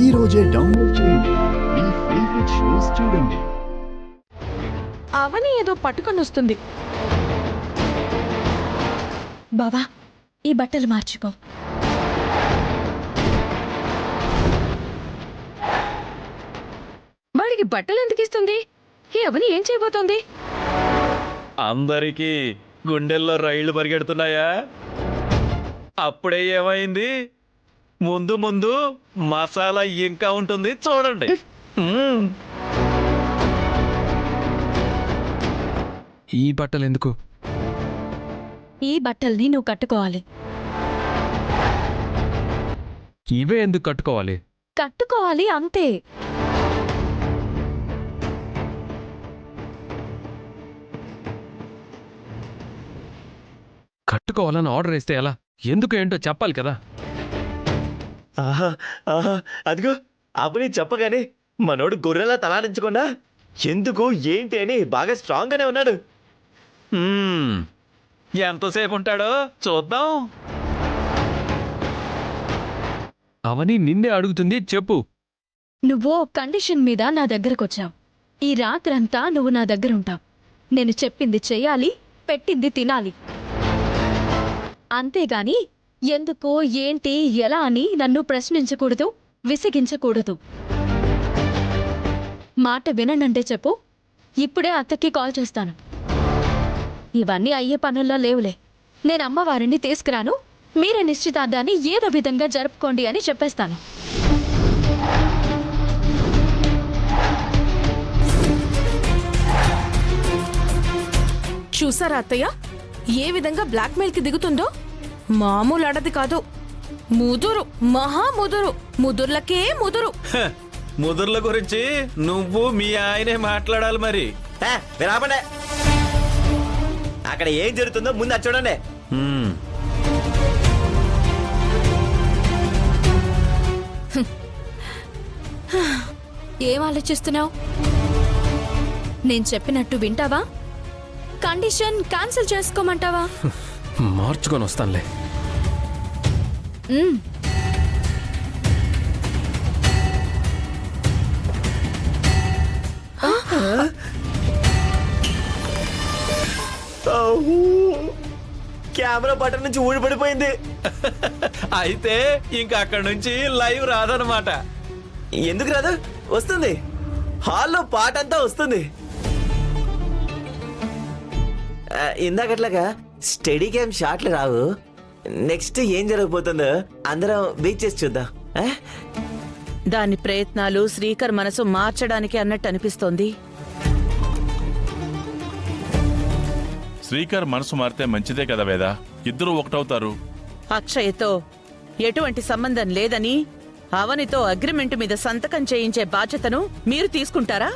ఈ రోజే డౌన్లోడ్ చేయండి. మీ ఫేవరెట్ షోస్ చూడండి. అవని ఏదో పట్టుకొని వస్తుంది. బావా, ఈ బట్టలు మార్చుకో. వాడికి బట్టలు ఎందుకు ఇస్తుంది? ఈ అవని ఏం చేయబోతోంది? అందరికీ గుండెల్లో రైళ్లు పరిగెడుతున్నాయా? అప్పుడే ఏమైంది? ముందు ముందు మసాలా ఇంకా ఉంటుంది చూడండి. ఈ బట్టలు ఎందుకు? ఈ బట్టల్ని నువ్వు కట్టుకోవాలి. ఇవే ఎందుకు కట్టుకోవాలి? కట్టుకోవాలి అంతే. కట్టుకోవాలని ఆర్డర్ ఇస్తే ఎలా? ఎందుకు ఏంటో చెప్పాలి కదా. ఆహా ఆహా, అదిగో అవని చెప్పగానే మనోడు గొర్రెలా తలాడించకుండా ఎందుకు ఏంటి అని బాగా స్ట్రాంగ్గానే ఉన్నాడు. ఎంతసేపు ఉంటాడో చూద్దాం. అవని నిన్నే అడుగుతుంది, చెప్పు. నువ్వు కండిషన్ మీద నా దగ్గరకొచ్చావు. ఈ రాత్రంతా నువ్వు నా దగ్గర ఉంటావు. నేను చెప్పింది చెయ్యాలి, పెట్టింది తినాలి. అంతేగాని ఎందుకు, ఏంటి, ఎలా అని నన్ను ప్రశ్నించకూడదు, విసిగించకూడదు. మాట వినంటే చెప్పు, ఇప్పుడే అత్తకి కాల్ చేస్తాను. ఇవన్నీ అయ్యే పనుల్లో లేవులే. నేను అమ్మవారిని తీసుకురాను, మీరే నిశ్చితార్థాన్ని ఏదో విధంగా జరుపుకోండి అని చెప్పేస్తాను. చూసారా అత్తయ్య ఏ విధంగా బ్లాక్మెయిల్ కి దిగుతుందో? మామూలు అడది కాదు, ముదురు, మహా ముదురు, ముదుర్లకే ముదురు. ముదుర్ల గురించి నువ్వు మీ ఆయనే మాట్లాడాలి మరి. విరాపండే, అక్కడ ఏం జరుగుతుందో ముందు అది చూడండి. ఏం ఆలోచిస్తున్నావు? నేను చెప్పినట్టు వింటావా? కండిషన్ క్యాన్సిల్ చేసుకోమంటావా? మార్చుకొని వస్తానులే. కెమెరా బటన్ నుంచి ఊడిపడిపోయింది. అయితే ఇంకా అక్కడి నుంచి లైవ్ రాదనమాట. ఎందుకు రాదు? వస్తుంది. హాల్లో పాట అంతా వస్తుంది. ఇందాకట్లాగా స్టడీ గేమ్ షాట్లు రావు. నెక్స్ట్ ఏం జరగబోతుందో అందరం వెయిట్ చేసి చూద్దాం. దాని ప్రయత్నాలు శ్రీకర్ మనసు మార్చడానికి అన్నట్టు అనిపిస్తోంది. శ్రీకర్ మనసు మారితే మంచిదే కదా వేద, ఇద్దరు ఒకటవుతారు. అక్షయ్తో ఎటువంటి సంబంధం లేదని అవనితో అగ్రిమెంట్ మీద సంతకం చేయించే బాధ్యతను మీరు తీసుకుంటారా?